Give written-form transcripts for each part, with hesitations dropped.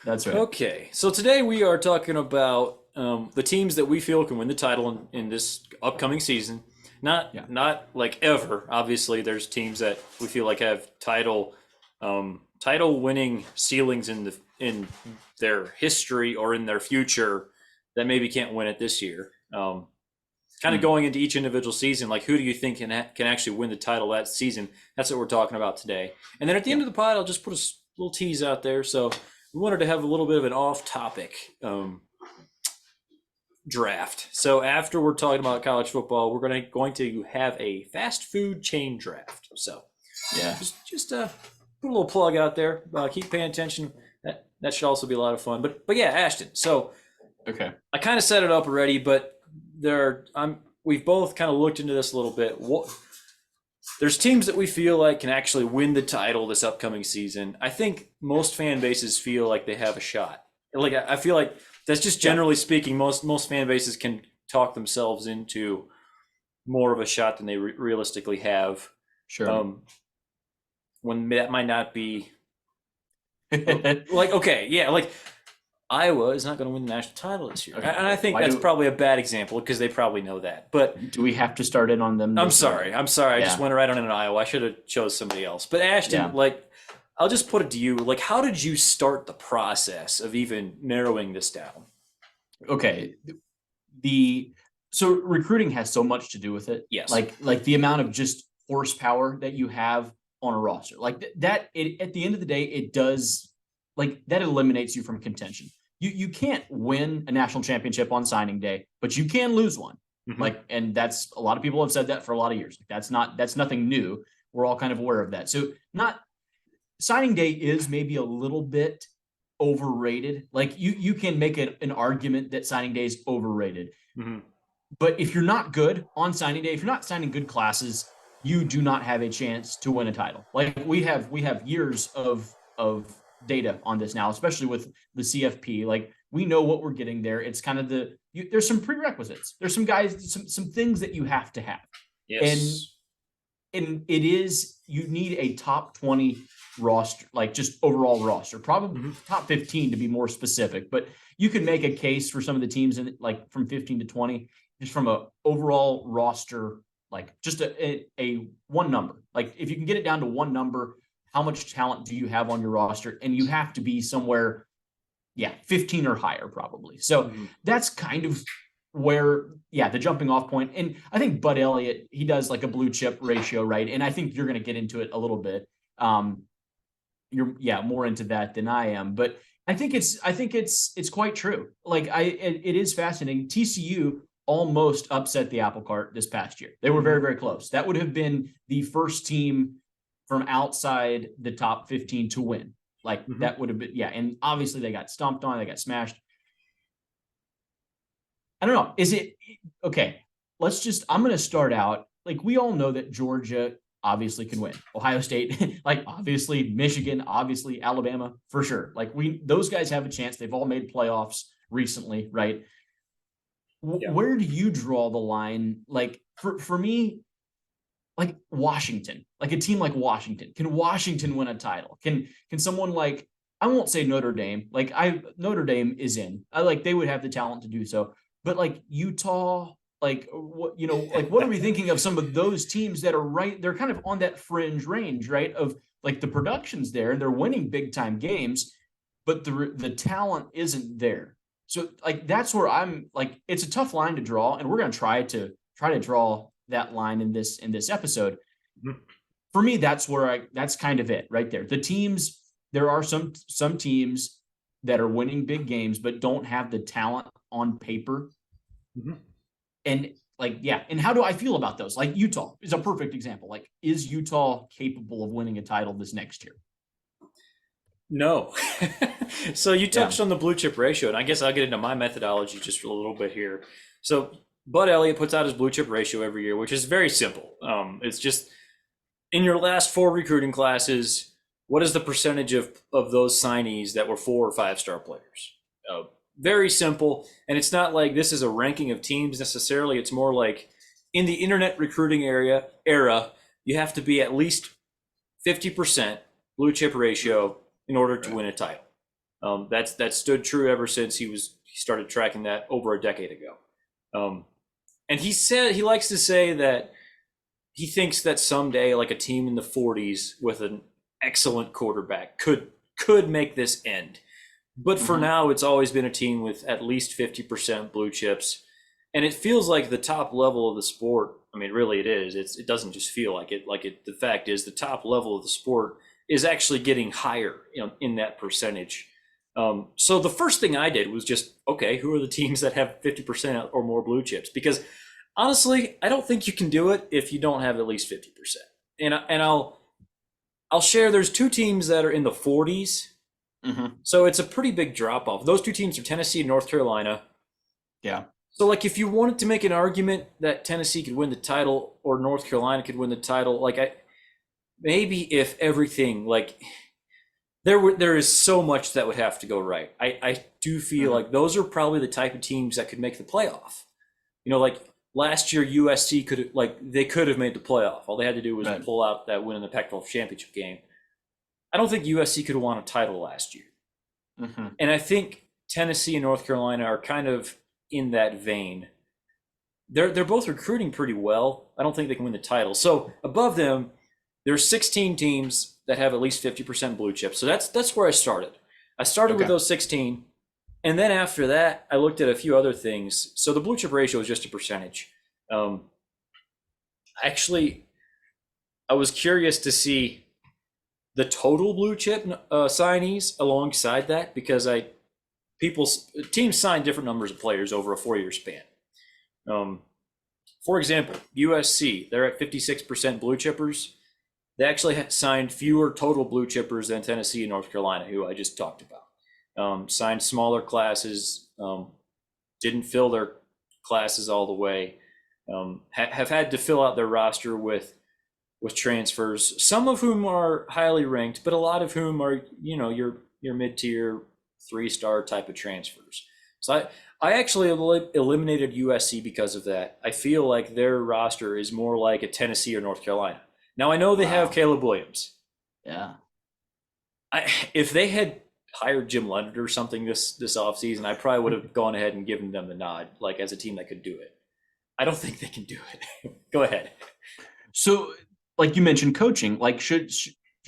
That's right. Okay, so today we are talking about the teams that we feel can win the title in this upcoming season. Yeah. Not like ever. Obviously, there's teams that we feel like have title winning ceilings in their history or in their future that maybe can't win it this year. Kind of Mm. going into each individual season, like who do you think can actually win the title that season? That's what we're talking about today. And then at the Yeah. end of the pod, I'll just put a little tease out there. So we wanted to have a little bit of an off-topic draft. So after we're talking about college football, we're going to have a fast food chain draft. So Yeah. just put a little plug out there. Keep paying attention. That should also be a lot of fun. But yeah, Ashton. So Okay. I kind of set it up already, but we've both kind of looked into this a little bit. There's teams that we feel like can actually win the title this upcoming season. I think most fan bases feel like they have a shot. Like I feel like that's just generally speaking, most fan bases can talk themselves into more of a shot than they realistically have. Sure. When that might not be like okay, yeah, like Iowa is not going to win the national title this year, Okay. and I think Why that's do probably a bad example because they probably know that. But do we have to start in on them I'm this early? sorry. I'm sorry. I just Yeah. went right on in Iowa. I should have chose somebody else. But Ashton, Yeah. like, I'll just put it to you. Like, how did you start the process of even narrowing this down? Okay. The so recruiting has so much to do with it. Yes. Like the amount of just horsepower that you have on a roster. Like that it at the end of the day, it does like that eliminates you from contention. You can't win a national championship on signing day, but you can lose one. Mm-hmm. Like, and that's a lot of people have said that for a lot of years. That's nothing new. We're all kind of aware of that. So not signing day is maybe a little bit overrated. Like you can make an argument that signing day is overrated. Mm-hmm. But if you're not good on signing day, if you're not signing good classes, you do not have a chance to win a title. Like we have years of data on this now, especially with the CFP. Like we know what we're getting there. It's kind of there's some prerequisites. There's some guys, some things that you have to have. And Yes. and it is you need a top 20 roster, like just overall roster, probably Mm-hmm. top 15 to be more specific, but you can make a case for some of the teams in like from 15 to 20 just from a overall roster, like just a one number. Like if you can get it down to one number, how much talent do you have on your roster? And you have to be somewhere, yeah, 15 or higher probably. So Mm-hmm. that's kind of where, yeah, the jumping off point. And I think Bud Elliott, he does like a blue chip ratio, right? And I think you're going to get into it a little bit. You're more into that than I am, but I think it's quite true. Like it is fascinating. TCU almost upset the apple cart this past year. They were Mm-hmm. very, very close. That would have been the first team from outside the top 15 to win. Like Mm-hmm. that would have been, yeah. And obviously they got stomped on, they got smashed. I don't know. Is it okay? I'm going to start out. Like, we all know that Georgia obviously can win. Ohio State, like, obviously, Michigan, obviously, Alabama, for sure. Like, those guys have a chance. They've all made playoffs recently, right? Yeah. Where do you draw the line? Like, for me, like Washington, like a team like Washington, can Washington win a title? Can someone like, I won't say Notre Dame, like Notre Dame is in. I like they would have the talent to do so, but like Utah, like what like what are we thinking of some of those teams that are right? They're kind of on that fringe range, right? Of like the production's there and they're winning big time games, but the talent isn't there. So like that's where I'm like it's a tough line to draw, and we're gonna try to draw that line in this episode. Mm-hmm. For me, that's kind of it right there. The teams, there are some teams that are winning big games but don't have the talent on paper. Mm-hmm. And like, yeah, and how do I feel about those? Like Utah is a perfect example. Like, is Utah capable of winning a title this next year? No. So you Yeah. touched on the blue chip ratio, and I guess I'll get into my methodology just for a little bit here. So Bud Elliott puts out his blue chip ratio every year, which is very simple. It's just in your last four recruiting classes, what is the percentage of those signees that were 4 or 5 star players? Uh, Very simple, and it's not like this is a ranking of teams necessarily. It's more like in the internet recruiting era, you have to be at least 50% blue chip ratio in order to Right. win a title. That stood true ever since he started tracking that over a decade ago. And he likes to say that he thinks that someday, like a team in the 40s with an excellent quarterback could make this end. But for now, it's always been a team with at least 50% blue chips. And it feels like the top level of the sport. I mean, really it is. It doesn't just feel like it. The fact is the top level of the sport is actually getting higher in that percentage. So the first thing I did was just, okay, who are the teams that have 50% or more blue chips? Because honestly, I don't think you can do it if you don't have at least 50%. And I'll share, there's two teams that are in the 40s. So it's a pretty big drop off. Those two teams are Tennessee and North Carolina. Yeah. So like if you wanted to make an argument that Tennessee could win the title or North Carolina could win the title, maybe if everything, like there is so much that would have to go right. I do feel like those are probably the type of teams that could make the playoff. Like last year USC they could have made the playoff. All they had to do was pull out that win in the Pac-12 championship game. I don't think USC could have won a title last year. And I think Tennessee and North Carolina are kind of in that vein. They're both recruiting pretty well. I don't think they can win the title. So above them, there's 16 teams that have at least 50% blue chips. So that's where I started. I started with those 16. And then after that, I looked at a few other things. So the blue chip ratio is just a percentage. Actually, I was curious to see the total blue chip signees alongside that, because teams sign different numbers of players over a 4-year span. For example, USC, they're at 56% blue chippers. They actually signed fewer total blue chippers than Tennessee and North Carolina, who I just talked about. Signed smaller classes, didn't fill their classes all the way, have had to fill out their roster with transfers, some of whom are highly ranked, but a lot of whom are, your mid-tier 3-star type of transfers. So I actually eliminated USC because of that. I feel like their roster is more like a Tennessee or North Carolina. Now I know they have Caleb Williams. Yeah. If they had hired Jim Leonard or something this offseason, I probably would have gone ahead and given them the nod, like as a team that could do it. I don't think they can do it. Go ahead. So, like you mentioned, coaching, like should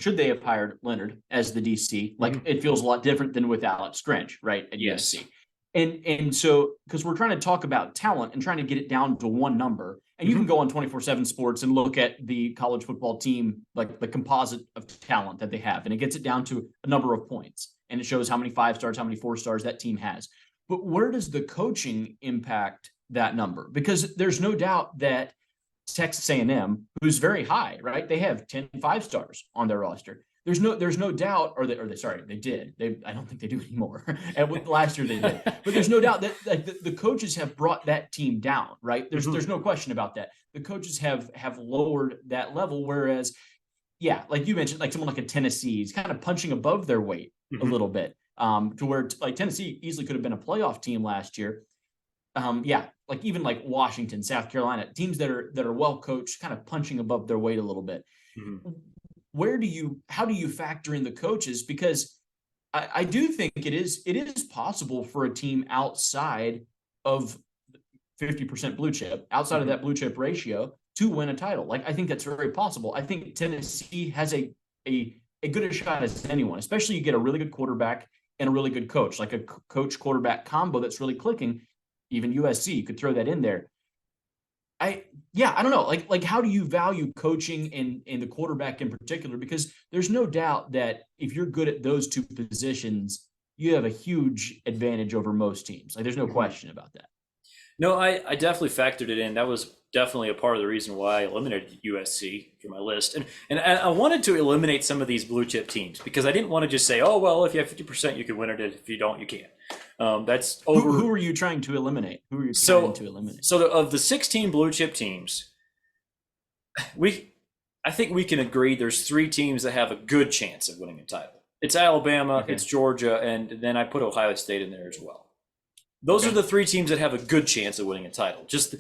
they have hired Leonard as the DC? Like it feels a lot different than with Alex Grinch, right, at USC. And so, because we're trying to talk about talent and trying to get it down to one number, and you can go on 24/7 Sports and look at the college football team, like the composite of talent that they have, and it gets it down to a number of points, and it shows how many 5 stars, how many 4 stars that team has. But where does the coaching impact that number? Because there's no doubt that Texas A&M, who's very high, right? They have 10 5-stars on their roster. There's no doubt, they did. I don't think they do anymore. And last year they did, but there's no doubt that the coaches have brought that team down, right? There's no question about that. The coaches have lowered that level, whereas, like you mentioned, like someone like a Tennessee is kind of punching above their weight a little bit, to where like Tennessee easily could have been a playoff team last year. Like even like Washington, South Carolina, teams that are well coached, kind of punching above their weight a little bit. How do you factor in the coaches? Because I do think it is possible for a team outside of 50% blue chip, outside of that blue chip ratio, to win a title. Like I think that's very possible. I think Tennessee has a good a shot as anyone, especially you get a really good quarterback and a really good coach, like a coach quarterback combo that's really clicking. Even USC, you could throw that in there. I don't know. Like how do you value coaching and the quarterback in particular? Because there's no doubt that if you're good at those two positions, you have a huge advantage over most teams. Like there's no question about that. No, I definitely factored it in. That was definitely a part of the reason why I eliminated USC from my list. And I wanted to eliminate some of these blue chip teams because I didn't want to just say, oh, well, if you have 50%, you can win it. If you don't, you can't. That's over. Who are you trying to eliminate? So of the 16 blue chip teams, I think we can agree there's 3 teams that have a good chance of winning a title. It's Alabama, it's Georgia, and then I put Ohio State in there as well. Those are the 3 teams that have a good chance of winning a title. Just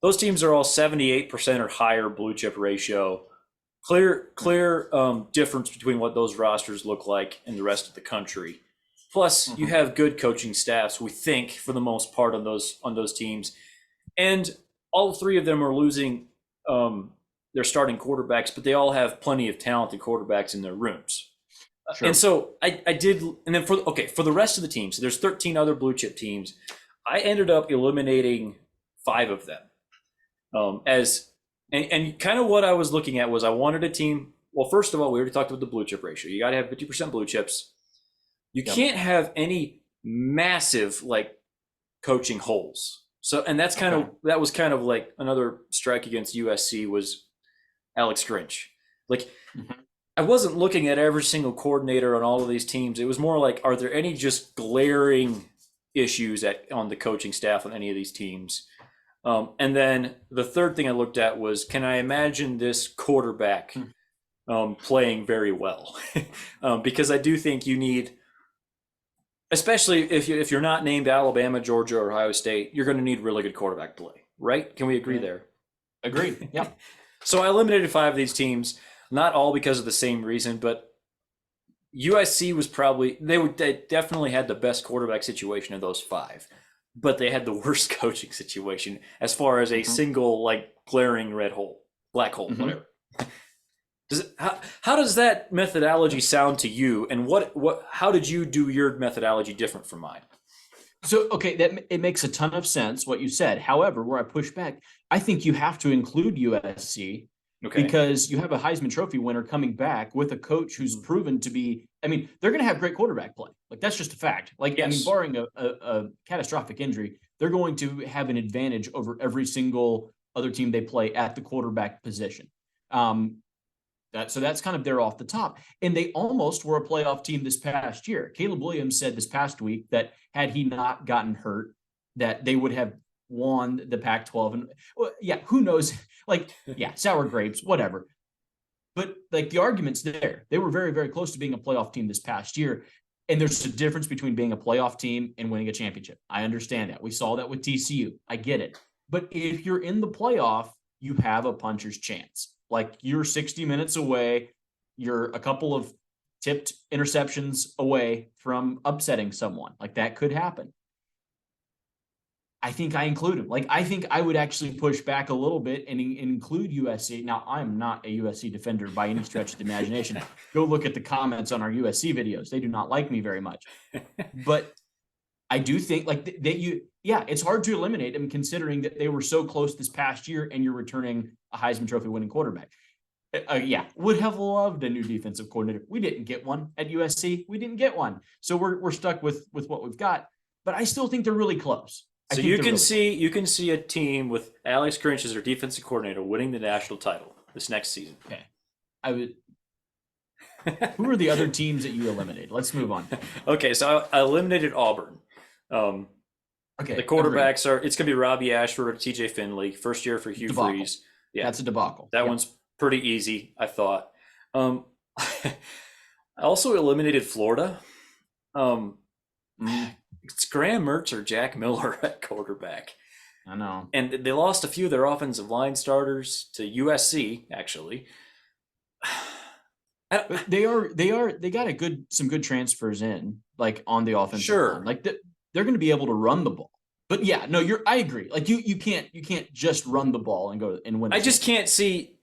those teams are all 78% or higher blue chip ratio. Clear difference between what those rosters look like in the rest of the country. Plus, you have good coaching staffs, we think, for the most part on those teams. And all three of them are losing their starting quarterbacks, but they all have plenty of talented quarterbacks in their rooms. Sure. And so I did, and then for the rest of the teams, there's 13 other blue chip teams. I ended up eliminating 5 of them. And kind of what I was looking at was I wanted a team. Well, first of all, we already talked about the blue chip ratio. You got to have 50% blue chips. You can't have any massive like coaching holes. So, and that's that was kind of like another strike against USC was Alex Grinch. Like, I wasn't looking at every single coordinator on all of these teams. It was more like, are there any just glaring issues on the coaching staff on any of these teams? And then the third thing I looked at was, can I imagine this quarterback playing very well? Because I do think you need, especially if you're not named Alabama, Georgia, or Ohio State, you're going to need really good quarterback play, right? Can we agree there? Agreed. Yeah. So I eliminated 5 of these teams, not all because of the same reason, but USC was probably they definitely had the best quarterback situation of those 5, but they had the worst coaching situation as far as a single like glaring black hole, whatever. How does that methodology sound to you, and how did you do your methodology different from mine? So, okay, it makes a ton of sense what you said. However, where I push back, I think you have to include USC because you have a Heisman Trophy winner coming back with a coach who's proven to be, I mean, they're going to have great quarterback play. Like, that's just a fact. Like, I mean, barring a catastrophic injury, they're going to have an advantage over every single other team they play at the quarterback position. So that's kind of there off the top. And they almost were a playoff team this past year. Caleb Williams said this past week that had he not gotten hurt, that they would have won the Pac-12. And yeah, who knows? Like, yeah, sour grapes, whatever. But like the argument's there. They were very, very close to being a playoff team this past year. And there's a difference between being a playoff team and winning a championship. I understand that. We saw that with TCU. I get it. But if you're in the playoff, you have a puncher's chance. Like, you're 60 minutes away. You're a couple of tipped interceptions away from upsetting someone. Like, that could happen. I think I include him. Like, I think I would actually push back a little bit and include USC. Now, I'm not a USC defender by any stretch of the imagination. Go look at the comments on our USC videos. They do not like me very much. But I do think like it's hard to eliminate them considering that they were so close this past year and you're returning a Heisman Trophy winning quarterback. Would have loved a new defensive coordinator. We didn't get one at USC. We didn't get one. So we're stuck with what we've got, but I still think they're really close. So you can see a team with Alex Grinch as their defensive coordinator winning the national title this next season. Okay. I would. Who are the other teams that you eliminated? Let's move on. Okay, so I eliminated Auburn. Okay. The quarterbacks it's going to be Robbie Ashford or TJ Finley. First year for Hugh Freeze. Yeah, that's a debacle. That one's pretty easy, I thought. I also eliminated Florida. It's Graham Mertz or Jack Miller at quarterback. I know. And they lost a few of their offensive line starters to USC, actually. They got some good transfers in, like on the offensive line. Like they're going to be able to run the ball. But yeah, no, I agree. Like you can't just run the ball and go and win. I just can't see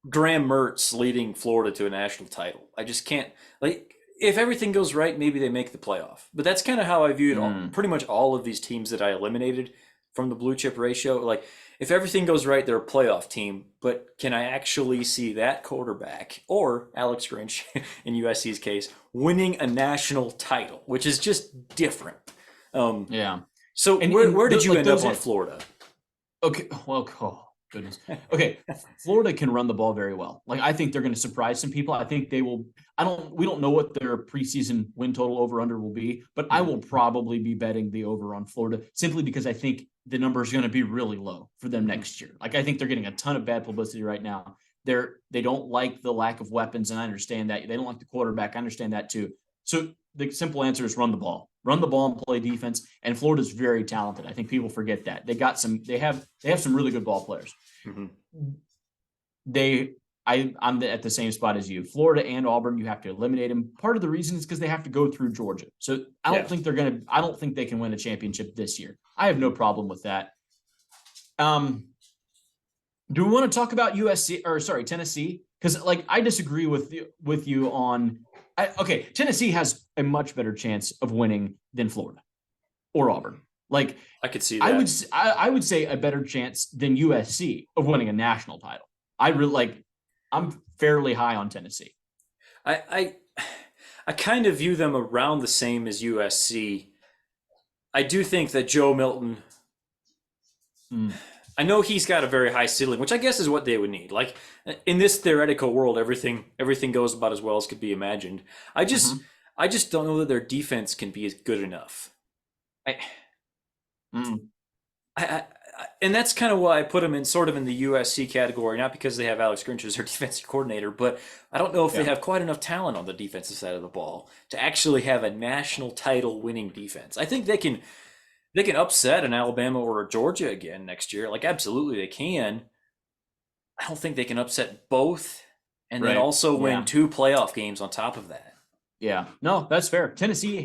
Graham Mertz leading Florida to a national title. I just can't. Like, if everything goes right, maybe they make the playoff. But that's kind of how I viewed pretty much all of these teams that I eliminated from the blue chip ratio. Like, if everything goes right, they're a playoff team. But can I actually see that quarterback or Alex Grinch, in USC's case, winning a national title, which is just different? Yeah. So where did you end up on Florida? Okay. Well, goodness. Okay. Florida can run the ball very well. Like, I think they're going to surprise some people. I think they will. We don't know what their preseason win total over under will be, but I will probably be betting the over on Florida simply because I think the number is going to be really low for them next year. Like, I think they're getting a ton of bad publicity right now. They don't like the lack of weapons, and I understand that. They don't like the quarterback. I understand that too. So the simple answer is run the ball and play defense. And Florida's very talented. I think people forget that. They have some really good ball players. Mm-hmm. I'm at the same spot as you. Florida and Auburn, you have to eliminate them. Part of the reason is because they have to go through Georgia. So I don't think I don't think they can win a championship this year. I have no problem with that. Do we want to talk about Tennessee? Because like I disagree with you on. Tennessee has a much better chance of winning than Florida or Auburn. Like I could see that. I would say a better chance than USC of winning a national title. I'm fairly high on Tennessee. I kind of view them around the same as USC. I do think that Joe Milton. I know he's got a very high ceiling, which I guess is what they would need. Like in this theoretical world, everything goes about as well as could be imagined. I just don't know that their defense can be as good enough. And that's kind of why I put them in sort of in the USC category, not because they have Alex Grinch as their defensive coordinator, but I don't know if they have quite enough talent on the defensive side of the ball to actually have a national title winning defense. I think they can upset an Alabama or a Georgia again next year. Like absolutely they can. I don't think they can upset both and then also win 2 playoff games on top of that. Yeah, no, that's fair. Tennessee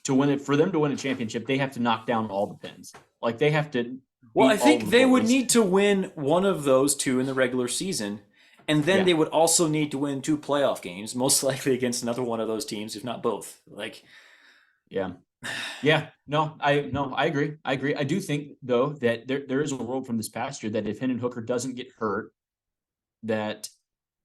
to win it, for them to win a championship, they have to knock down all the pins. Like they have to. Well, I think they would need to win one of those 2 in the regular season, and then they would also need to win 2 playoff games, most likely against another one of those teams, if not both. Like, no, I agree. I do think though that there is a world from this past year that if Hendon Hooker doesn't get hurt, that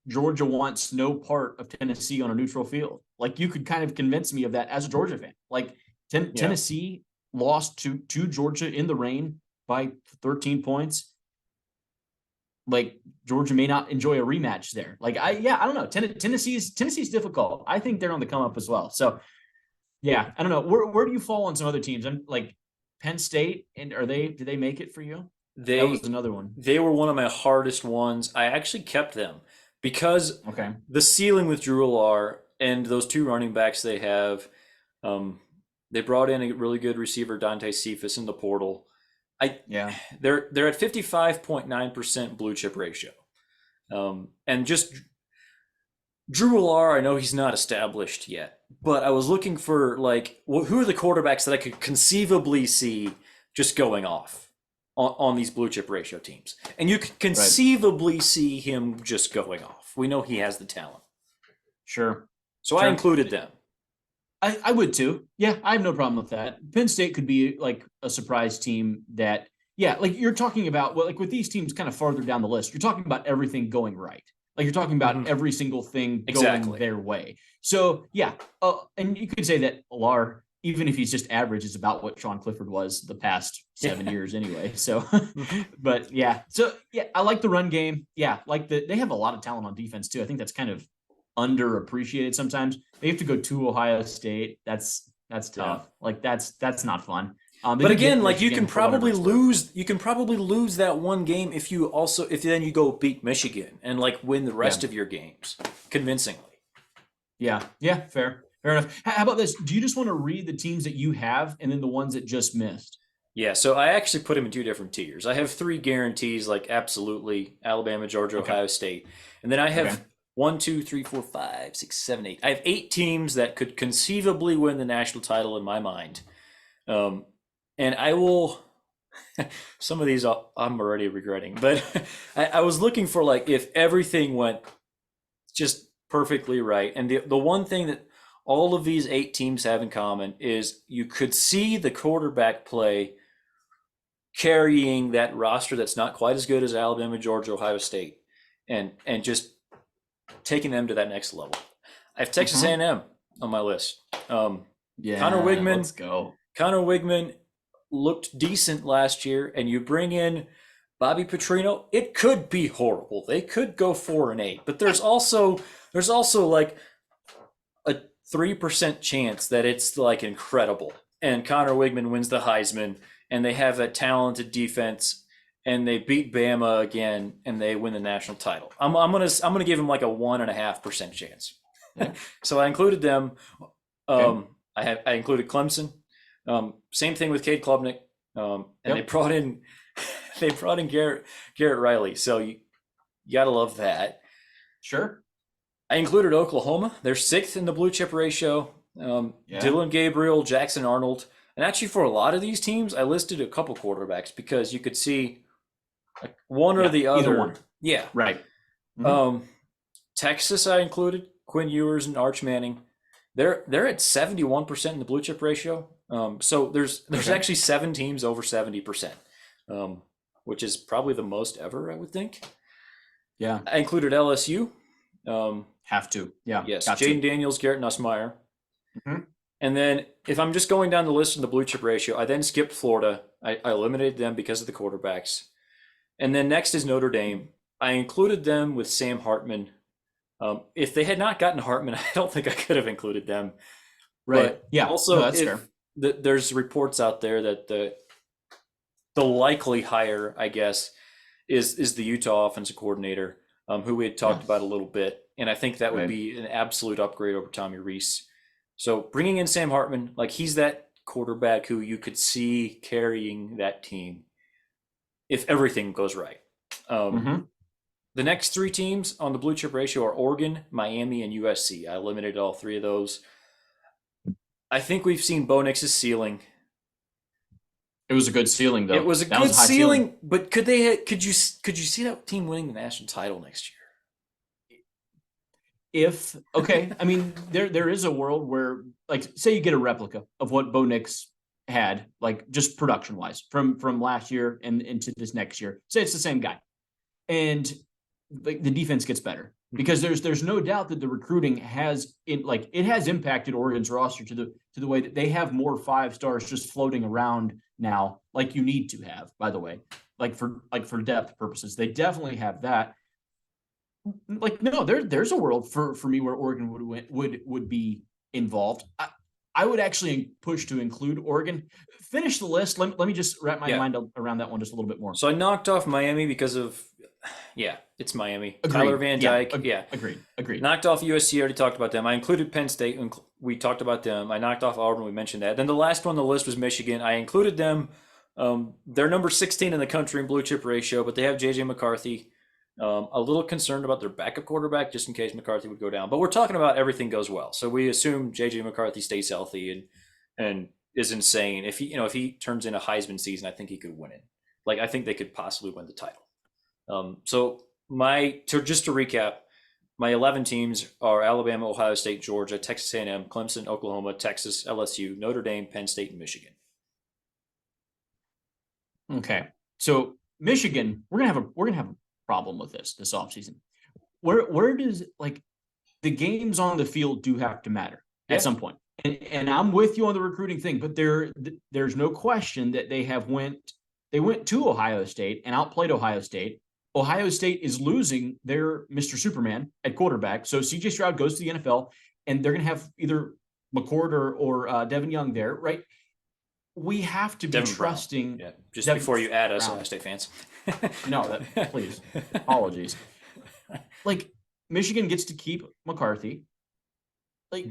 Georgia wants no part of Tennessee on a neutral field. Like you could kind of convince me of that as a Georgia fan. Like Tennessee lost to Georgia in the rain by 13 points. Like Georgia may not enjoy a rematch there. Like I don't know. Tennessee's difficult. I think they're on the come up as well. So yeah, I don't know. Where do you fall on some other teams? I'm like Penn State, and did they make it for you? That was another one. They were one of my hardest ones. I actually kept them because the ceiling with Drew Allar and those 2 running backs they have, they brought in a really good receiver, Dante Cephas, in the portal. They're at 55.9% blue chip ratio, and just Drew Allar. I know he's not established yet, but I was looking for like who are the quarterbacks that I could conceivably see just going off on these blue chip ratio teams, and you could conceivably see him just going off. We know he has the talent. Sure. So I included them. I would too. Yeah, I have no problem with that. Penn State could be like a surprise team that, like you're talking about, like with these teams kind of farther down the list, you're talking about everything going right. Like you're talking about every single thing going their way. So and you could say that Allar, even if he's just average, is about what Sean Clifford was the past 7 years anyway. So, but I like the run game. Yeah, like they have a lot of talent on defense too. I think that's kind of underappreciated sometimes. They have to go to Ohio State. That's tough. Like that's not fun. But again, like you can probably lose that one game if then you go beat Michigan and like win the rest of your games convincingly. Yeah, fair enough. How about this? Do you just want to read the teams that you have and then the ones that just missed? Yeah, so I actually put them in 2 different tiers. I have 3 guarantees, like absolutely Alabama, Georgia, Ohio State, and then I have 1, 2, 3, 4, 5, 6, 7, 8. I have 8 teams that could conceivably win the national title in my mind. And I will, some of these I'm already regretting, but I was looking for like if everything went just perfectly right. And the one thing that all of these 8 teams have in common is you could see the quarterback play carrying that roster that's not quite as good as Alabama, Georgia, Ohio State, and just taking them to that next level. I have Texas A&M on my list. Connor Wigman. Let's go. Connor Wigman looked decent last year, and you bring in Bobby Petrino, it could be horrible. They could go 4-8, but there's also like a 3% chance that it's like incredible. And Connor Wigman wins the Heisman, and they have a talented defense, and they beat Bama again, and they win the national title. I'm gonna give them like a 1.5% chance. Yeah. So I included them. I included Clemson. Same thing with Cade Klubnik, and they brought in Garrett Riley. So You gotta love that. Sure. I included Oklahoma. They're sixth in the blue chip ratio. Yeah. Dylan Gabriel, Jackson Arnold. And actually, for a lot of these teams, I listed a couple quarterbacks because you could see like one or Yeah. the Either other. one. Yeah. Right. Mhm. Um, Texas, I included Quinn Ewers and Arch Manning. They're at 71% in the blue chip ratio. So there's Okay. actually 7 teams over 70%, which is probably the most ever, I would think. Yeah. I included LSU. Um, Have to. Yeah. yes, Got Jaden to. Daniels, Garrett Nussmeier. Mhm. And then if I'm just going down the list in the blue chip ratio, I then skipped Florida. I eliminated them because of the quarterbacks. And then next is Notre Dame. I included them with Sam Hartman. If they had not gotten Hartman, I don't think I could have included them. Right. But Yeah. No, also, that's if fair. there's reports out there that the likely hire, I guess, is the Utah offensive coordinator, who we had Yeah. talked about a little bit, and I think that would Right. be an absolute upgrade over Tommy Rees. So bringing in Sam Hartman, like he's that quarterback who you could see carrying that team if everything goes right. Um, Hmm. the next 3 teams on the blue chip ratio are Oregon, Miami, and USC. I eliminated all 3 of those. I think we've seen Bo Nix's ceiling. It was a good ceiling, It though. was a That was good a high ceiling. ceiling, but could you see that team winning the national title next year? If okay, I mean, there is a world where, like, say you get a replica of what Bo Nix had, like just production wise, from last year and into this next year. Say it's the same guy, and like the defense gets better because there's no doubt that the recruiting has it has impacted Oregon's roster to the way that they have more 5 stars just floating around now, like you need to have, by the way, like for depth purposes. They definitely have that. Like, no, there's a world for me where Oregon would be involved. I would actually push to include Oregon. Finish the list. Let me just wrap my Yeah. mind around that one just a little bit more. So I knocked off Miami because of, yeah, it's Miami. Tyler Agreed. Van Yeah. Dyke, yeah. Agreed. Knocked off USC, already talked about them. I included Penn State, we talked about them. I knocked off Auburn, we mentioned that. Then the last one on the list was Michigan. I included them. They're number 16 in the country in blue chip ratio, but they have JJ McCarthy. A little concerned about their backup quarterback just in case McCarthy would go down. But we're talking about everything goes well. So we assume JJ McCarthy stays healthy and is insane. If he turns in a Heisman season, I think he could win it. Like I think they could possibly win the title. Just to recap, my 11 teams are Alabama, Ohio State, Georgia, Texas A&M, Clemson, Oklahoma, Texas, LSU, Notre Dame, Penn State, and Michigan. Okay. So Michigan, we're gonna have a problem with this offseason. Where does, like, the games on the field do have to matter Yeah. at some point. And I'm with you on the recruiting thing, but there's no question that they went to Ohio State and outplayed Ohio State. Ohio State is losing their Mr. Superman at quarterback. So CJ Stroud goes to the NFL, and they're going to have either McCord or Devin Young there, right? We have to be Devin Brown. trusting. Yeah. Just Devin before you add us, Brown. Ohio State fans. No, please. Apologies. Like, Michigan gets to keep McCarthy. Like,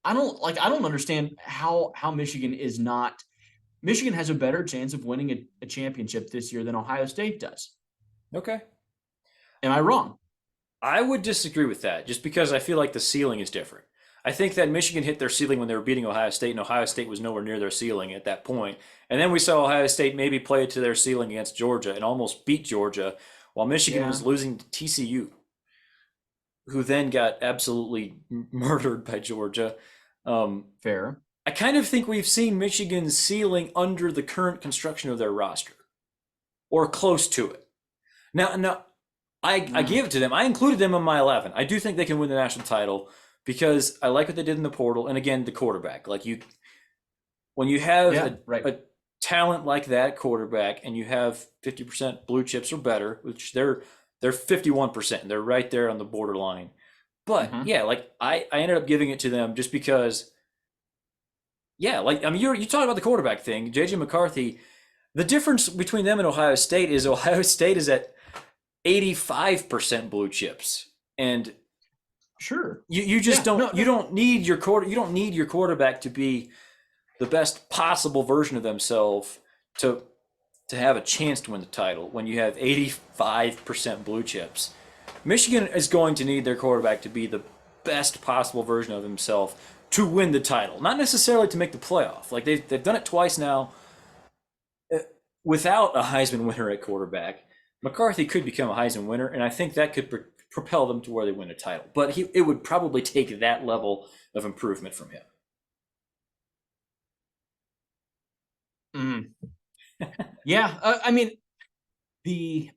I don't understand how Michigan is not. Michigan has a better chance of winning a championship this year than Ohio State does. Okay. Am I wrong? I would disagree with that just because I feel like the ceiling is different. I think that Michigan hit their ceiling when they were beating Ohio State, and Ohio State was nowhere near their ceiling at that point. And then we saw Ohio State maybe play it to their ceiling against Georgia and almost beat Georgia, while Michigan was losing to TCU, who then got absolutely murdered by Georgia. Fair. I kind of think we've seen Michigan's ceiling under the current construction of their roster, or close to it. Now, I give it to them. I included them in my 11. I do think they can win the national title because I like what they did in the portal, and again, the quarterback. Like when you have a talent like that quarterback, and you have 50% blue chips or better, which they're 51%, and they're right there on the borderline. But yeah, like I ended up giving it to them just because. Yeah, like I mean, you talk about the quarterback thing, JJ McCarthy. The difference between them and Ohio State is Ohio State is at 85% blue chips, and sure, you just don't need your quarterback to be the best possible version of themselves to have a chance to win the title when you have 85% blue chips. Michigan is going to need their quarterback to be the best possible version of himself to win the title, not necessarily to make the playoff. Like they've done it twice now without a Heisman winner at quarterback. McCarthy could become a Heisman winner, and I think that could propel them to where they win a title. But it would probably take that level of improvement from him. Yeah, I mean, it's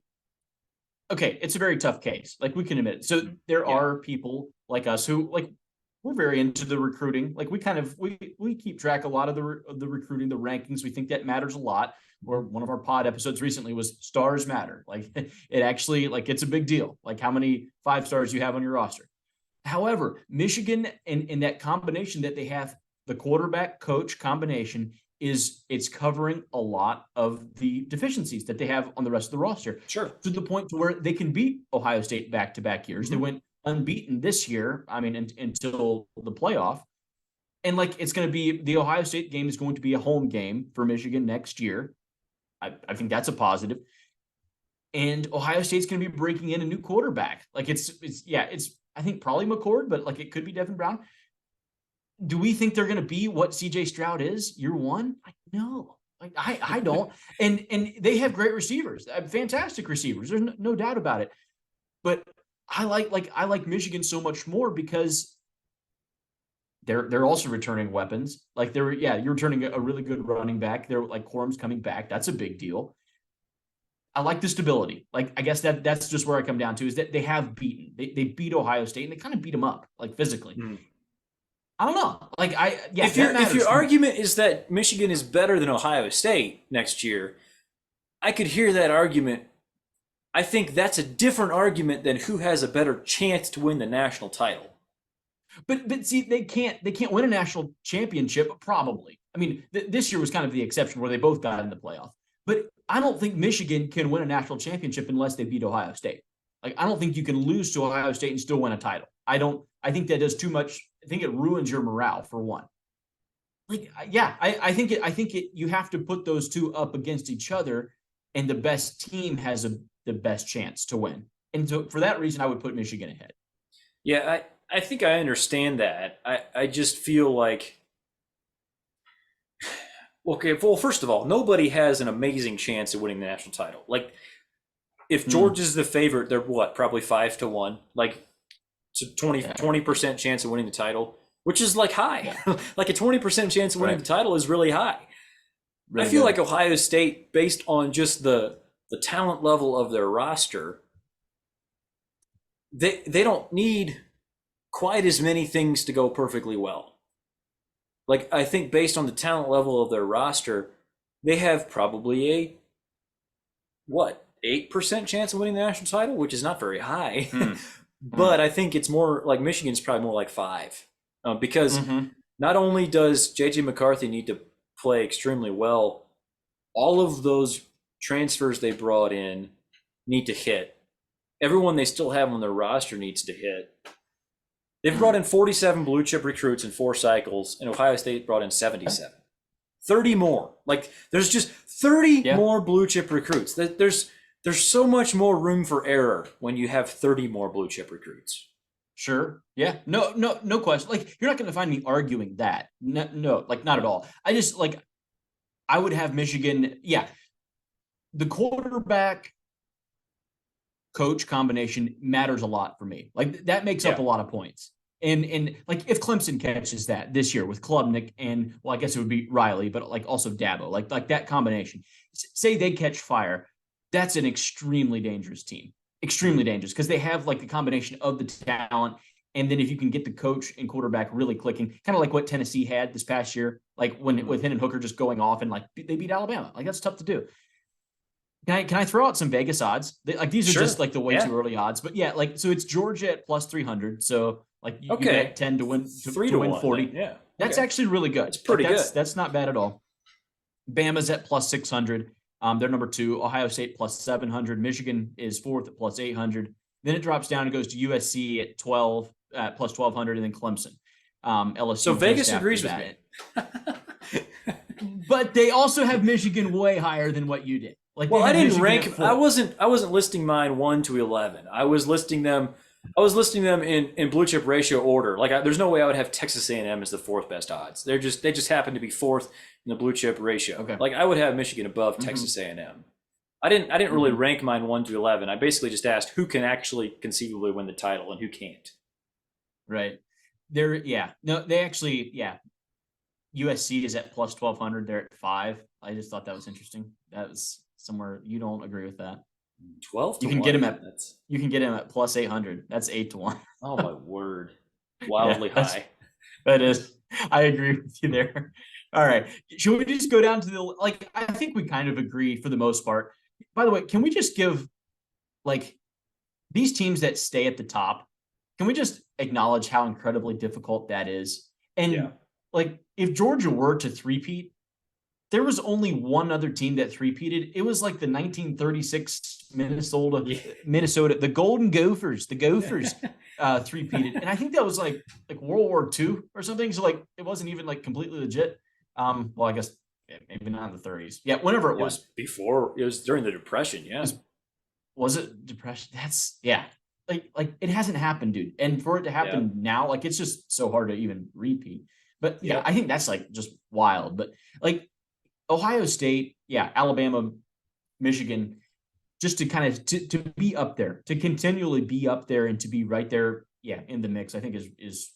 a very tough case. Like, we can admit it. So there are people like us who, like, we're very into the recruiting. Like, we keep track a lot of the recruiting, the rankings. We think that matters a lot. Or one of our pod episodes recently was stars matter. Like, it actually, like, it's a big deal. Like, how many 5 stars you have on your roster. However, Michigan in that combination that they have, the quarterback coach combination, it's covering a lot of the deficiencies that they have on the rest of the roster. Sure. To the point to where they can beat Ohio State back-to-back years. They went unbeaten this year, I mean, until the playoff. And, like, it's going to be, the Ohio State game is going to be a home game for Michigan next year. I think that's a positive. And Ohio State's going to be breaking in a new quarterback. Like, it's I think probably McCord, but, like, it could be Devin Brown. Do we think they're going to be what CJ Stroud is year one? No, like, I don't. And they have great receivers, fantastic receivers. There's no doubt about it. But I like Michigan so much more because they're also returning weapons. Like, you're returning a really good running back. They're, like, Corum's coming back. That's a big deal. I like the stability. Like, I guess that's just where I come down to, is that they have beaten. They beat Ohio State, and they kind of beat them up, like, physically. I don't know. Like, if your argument is that Michigan is better than Ohio State next year, I could hear that argument. I think that's a different argument than who has a better chance to win the national title. But see, they can't win a national championship, probably. I mean, this year was kind of the exception where they both got in the playoff. But I don't think Michigan can win a national championship unless they beat Ohio State. Like, I don't think you can lose to Ohio State and still win a title. I think that does too much. I think it ruins your morale, for one. Like, yeah, I think you have to put those two up against each other, and the best team has the best chance to win. And so for that reason, I would put Michigan ahead. Yeah, I think I understand that. I just feel like, okay, well, first of all, nobody has an amazing chance of winning the national title. Like, if Georgia's the favorite, they're what, probably 5-1. Like, it's a 20% chance of winning the title, which is, like, high. Yeah. Like, a 20% chance of winning the title is really high. Really I feel like Ohio State, based on just the talent level of their roster, they don't need quite as many things to go perfectly well. Like, I think based on the talent level of their roster, they have probably 8% chance of winning the national title, which is not very high. But I think it's more like Michigan's probably more like 5. Because not only does J.J. McCarthy need to play extremely well, all of those transfers they brought in need to hit. Everyone they still have on their roster needs to hit. They've brought in 47 blue chip recruits in 4 cycles, and Ohio State brought in 77. 30 more. Like, there's just 30 more blue chip recruits. There's so much more room for error when you have 30 more blue chip recruits. Sure. Yeah. No question. Like, you're not going to find me arguing that. No, like, not at all. I just, like, I would have Michigan. Yeah. The quarterback coach combination matters a lot for me. Like, that makes up a lot of points. And like, if Clemson catches that this year with Klubnik and, well, I guess it would be Riley, but, like, also Dabo, like that combination, say they catch fire, that's an extremely dangerous team. Extremely dangerous, because they have, like, the combination of the talent, and then if you can get the coach and quarterback really clicking, kind of like what Tennessee had this past year, like when with Hendon Hooker just going off and, like, they beat Alabama. Like, that's tough to do. Can I throw out some Vegas odds? Like, these are just, like, the way too early odds, but yeah, like, so it's Georgia at plus 300. So, like, you bet 10 to win 40. Yeah, that's actually really good. It's pretty good. That's not bad at all. Bama's at plus 600. They're number 2. Ohio State plus 700. Michigan is 4th at plus 800. Then it drops down and goes to USC at 12 plus 1200, and then Clemson. LSU. So Vegas agrees with me. But they also have Michigan way higher than what you did. Like they Well, I have didn't Michigan at rank. I 4. wasn't listing mine 1 to 11. I was listing them. I was listing them in blue chip ratio order. Like, there's no way I would have Texas A&M as the fourth best odds. They just happen to be fourth in the blue chip ratio. Okay. Like, I would have Michigan above Hmm. Texas A&M. I didn't really Hmm. rank mine 1 to 11. I basically just asked who can actually conceivably win the title and who can't. Right. Yeah. No, they actually, yeah. USC is at plus 1200. They're at 5. I just thought that was interesting. That was somewhere you don't agree with that. 12 You to can get 1. him at That's you can get him at plus 800. That's 8 to 1. oh my word, Yeah, wildly high. that is. I agree with you there. All right. Should we just go down to the like I think we kind of agree for the most part. By the way, can we just give like these teams that stay at the top, can we just acknowledge how incredibly difficult that is? Yeah. And like if Georgia were to three-peat, there was only one other team that three-peated. It was like the 1936 Yeah. Minnesota, the Golden Gophers, the Gophers three-peated. And I think that was like World War II or something. So like it wasn't even like completely legit. Well, I guess maybe not in the 30s. Yeah, whenever it It was. was before. It was during the Depression. Yeah. Was it depression? That's yeah. Like it hasn't happened, dude. And for it to Yeah. happen now, like it's just so hard to even repeat. But yeah, Yep. I think that's like just wild. But like Ohio State, yeah, Alabama, Michigan, just to kind of to be up there, to continually be up there and to be right there, yeah, in the mix, I think is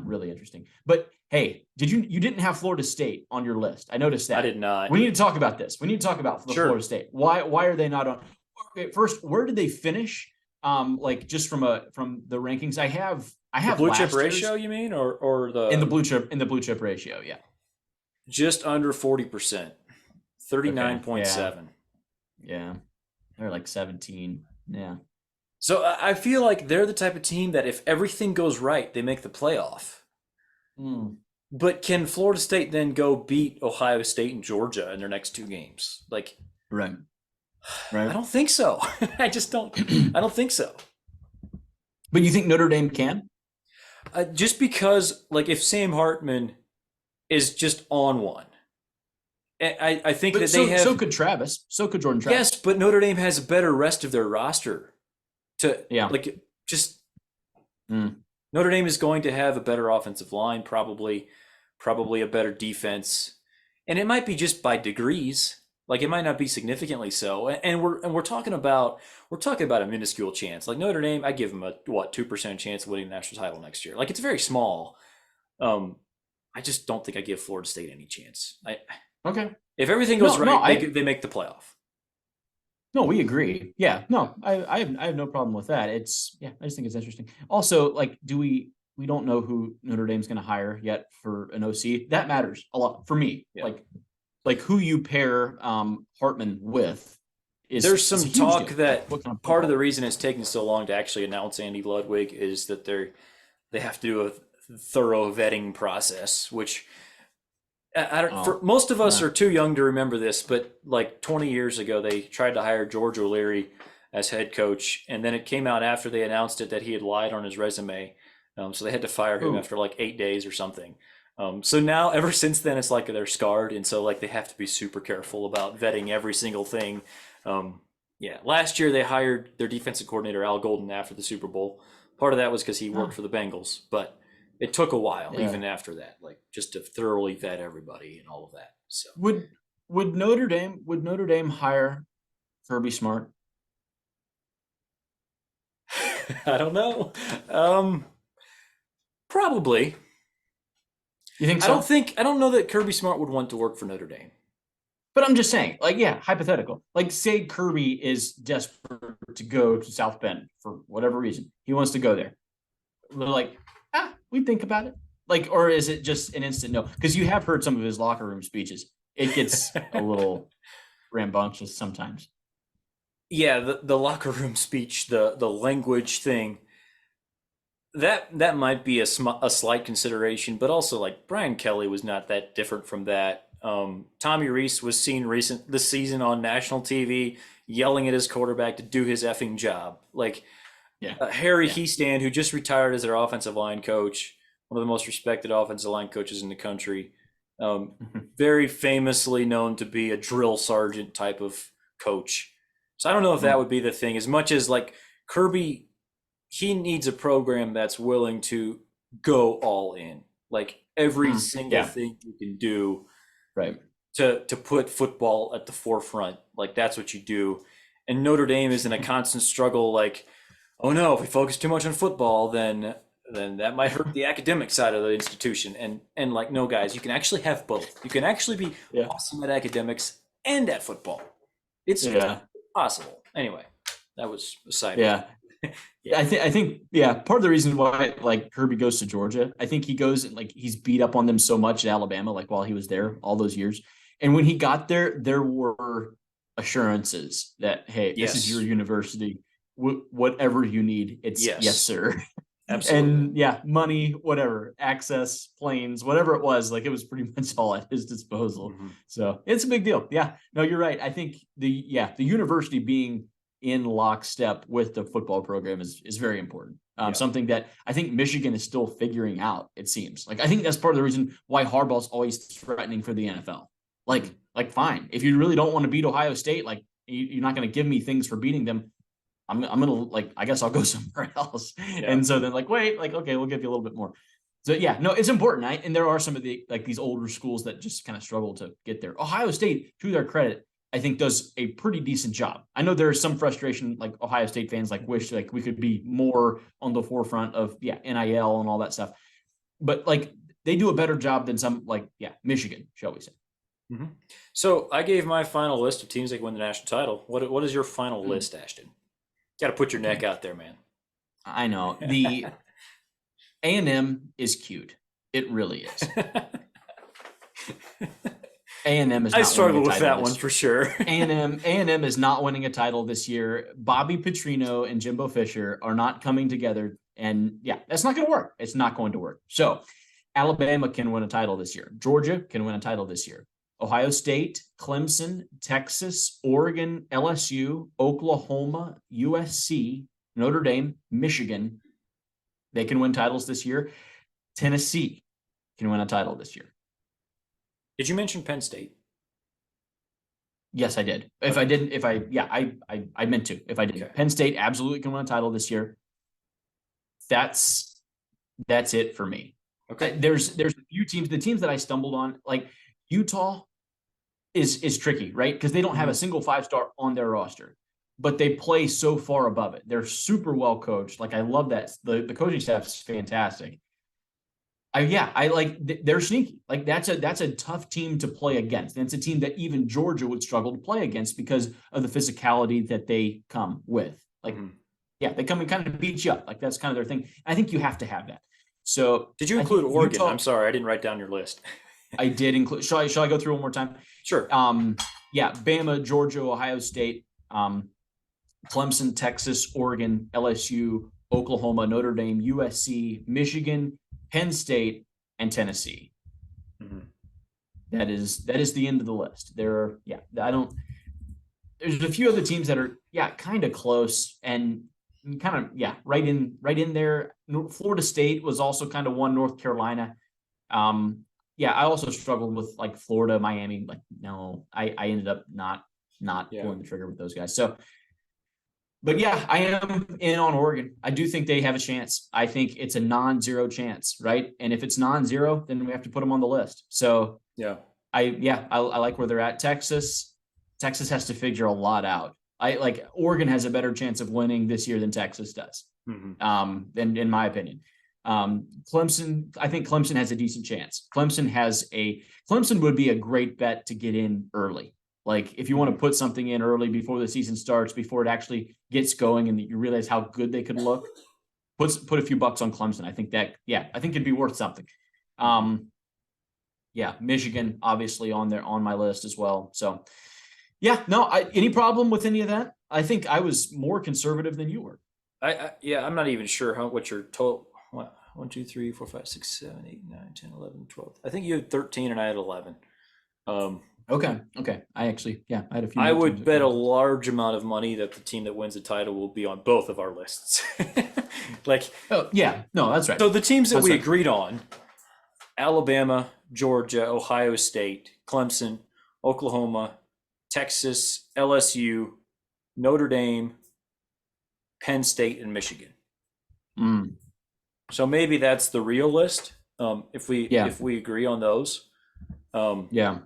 really interesting. But hey, you didn't have Florida State on your list? I noticed I that. did not. We need to talk about this. We need to talk about the Sure. Florida State. Why are they not on? Okay, first, where did they finish? Like just from the rankings, I The have blue chip last ratio, year's you mean, or in the the blue chip ratio. Yeah. just under 40%, thirty Okay. nine point Yeah. seven. Yeah. They're like 17. Yeah. So I feel like they're the type of team that if everything goes right, they make the playoff. Mm, But can Florida State then go beat Ohio State and Georgia in their next 2 games? Like, right. I Right. don't think so. I just don't. I don't think so. But you think Notre Dame can? Just because, like, if Sam Hartman is just on one, I think But that they so have. could Travis. So could Jordan Yes, Travis. but Notre Dame has a better rest of their roster. To Yeah. like, just Mm. Notre Dame is going to have a better offensive line, probably a better defense, and it might be just by degrees. Like, it might not be significantly so. And we're talking about a minuscule chance. Like, Notre Dame, I give them a what 2% chance of winning the national title next year. Like, it's very small. Um, I just don't think I give Florida State any chance. Okay. If everything goes No, right, they make the playoff. no, we agree. Yeah. No, I have no problem with that. It's yeah, I just think it's interesting. Also, like, we don't know who Notre Dame's going to hire yet for an OC. That matters a lot for me. Yeah. Like who you pair Hartman with There's is a some huge talk deal. that What kind of part of the football? reason it's taking so long to actually announce Andy Ludwig is that they have to do a thorough vetting process, which I don't. For Oh, most of us yeah. are too young to remember this, but like 20 years ago, they tried to hire George O'Leary as head coach, and then it came out after they announced it that he had lied on his resume, so they had to fire him Ooh. after like 8 days or something. So now, ever since then, it's like they're scarred, and so like they have to be super careful about vetting every single thing. Yeah, last year they hired their defensive coordinator Al Golden after the Super Bowl. Part of that was because he worked Oh, for the Bengals, but it took a while yeah. even after that, like just to thoroughly vet everybody and all of that. So Would would Notre Dame hire Kirby Smart? I don't know. Um, Probably. You think so? I don't know that Kirby Smart would want to work for Notre Dame. But I'm just saying, like, yeah, hypothetical. Like, say Kirby is desperate to go to South Bend for whatever reason. He wants to go there. We're like, we think about it. Like, or is it just an instant no? Because you have heard some of his locker room speeches. It gets a little rambunctious sometimes. Yeah, the locker room speech, the language thing, that might be a slight consideration, but also like Brian Kelly was not that different from that. Tommy Reese was seen this season on national TV yelling at his quarterback to do his effing job. Like, Yeah. Harry Yeah. Heastand, who just retired as their offensive line coach, one of the most respected offensive line coaches in the country, very famously known to be a drill sergeant type of coach. So I don't know if that would be the thing as much as like Kirby, he needs a program that's willing to go all in, like every single Yeah, thing you can do right. to put football at the forefront. Like that's what you do. And Notre Dame is in a constant struggle. Like, oh no, if we focus too much on football, then that might hurt the academic side of the institution. And like, no, guys, you can actually have both. You can actually be Yeah, awesome at academics and at football. It's yeah, possible. Anyway, that was a side. yeah. Yeah, I think yeah, part of the reason why like Kirby goes to Georgia, I think he goes and like he's beat up on them so much at Alabama, like while he was there all those years. And when he got there, there were assurances that, hey, this is your Yes. university. Whatever you need, it's yes, Yes. sir. Absolutely. And yeah, money, whatever, access, planes, whatever it was, like it was pretty much all at his disposal. Mhm. So it's a big deal. Yeah, no, you're right. I think the university being in lockstep with the football program is very important. Yeah. Something that I think Michigan is still figuring out. It seems like I think that's part of the reason why Harbaugh's always threatening for the NFL. Like fine, if you really don't want to beat Ohio State, like you're not going to give me things for beating them. I'm gonna like I guess I'll go somewhere else. Yeah. And so then like wait, like okay, we'll give you a little bit more. So yeah, no, it's important. And there are some of the like these older schools that just kind of struggle to get there. Ohio State, to their credit, I think does a pretty decent job. I know there's some frustration, like Ohio State fans like wish like we could be more on the forefront of NIL and all that stuff. But like they do a better job than some like Michigan, shall we say. Mm-hmm. So I gave my final list of teams that can win the national title. What is your final list, Ashton? Got to put your neck out there, man. I know. The A&M is cute. It really is. A&M is. I struggle with that one for sure. A&M is not winning a title this year. Bobby Petrino and Jimbo Fisher are not coming together, and that's not going to work. It's not going to work. So, Alabama can win a title this year. Georgia can win a title this year. Ohio State, Clemson, Texas, Oregon, LSU, Oklahoma, USC, Notre Dame, Michigan, they can win titles this year. Tennessee can win a title this year. Did you mention Penn State? Yes, I did. If I didn't, I meant to. If I didn't, Penn State absolutely can win a title this year. That's it for me. Okay. There's a few teams. The teams that I stumbled on, like Utah, is tricky, right? Because they don't have a single 5-star on their roster, but they play so far above it. They're super well coached. Like I love that the coaching staff is fantastic. I like they're sneaky. Like that's a tough team to play against. And it's a team that even Georgia would struggle to play against because of the physicality that they come with. Like, they come and kind of beat you up. Like that's kind of their thing. I think you have to have that. So did you include Oregon? I'm sorry, I didn't write down your list. I did include. Shall I go through one more time? Sure. Bama, Georgia, Ohio State, Clemson, Texas, Oregon, LSU, Oklahoma, Notre Dame, USC, Michigan, Penn State, and Tennessee. Mm-hmm. That is the end of the list. There's a few other teams that are kind of close and kind of right in there. Florida State was also kind of one. North Carolina. I also struggled with like Florida, Miami. Like, no, I ended up not pulling the trigger with those guys. So, but I am in on Oregon. I do think they have a chance. I think it's a non-zero chance, right? And if it's non-zero, then we have to put them on the list. So I like where they're at. Texas has to figure a lot out. I like Oregon has a better chance of winning this year than Texas does. In my opinion. Clemson, I think Clemson has a decent chance. Clemson would be a great bet to get in early. Like if you want to put something in early before the season starts, before it actually gets going and you realize how good they could look, put a few bucks on Clemson. I think it'd be worth something. Michigan obviously on my list as well. So any problem with any of that? I think I was more conservative than you were. I'm not even sure what your total. 1, 2, 3, 4, 5, 6, 7, 8, 9, 10, 11, 12. I think you had 13 and I had 11. Okay. I actually, I had a few. I would bet a large amount of money that the team that wins the title will be on both of our lists. That's right. So the teams that we agreed on: Alabama, Georgia, Ohio State, Clemson, Oklahoma, Texas, LSU, Notre Dame, Penn State, and Michigan. Mm, So maybe that's the real list. If yeah. we agree on those, Yeah.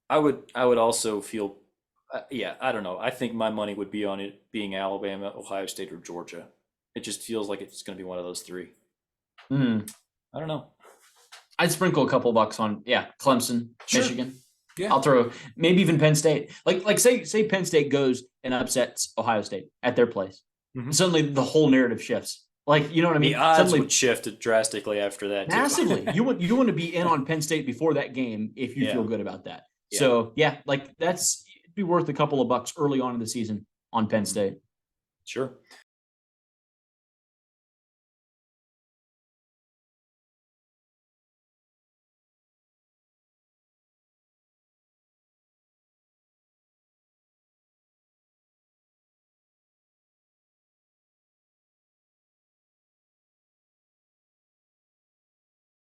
I would also feel, yeah, I don't know. I think my money would be on it being Alabama, Ohio State, or Georgia. It just feels like it's going to be one of those three. Mm. I don't know. I'd sprinkle a couple bucks on, Clemson, Sure. Michigan. Yeah. I'll throw maybe even Penn State. Like say Penn State goes and upsets Ohio State at their place. Mhm. Suddenly the whole narrative shifts. Like, you know what I mean? The odds Suddenly would shift drastically after that. Too. massively. You want to be in on Penn State before that game if you Yeah. feel good about that. Yeah. So like it'd be worth a couple of bucks early on in the season on Penn State. Sure.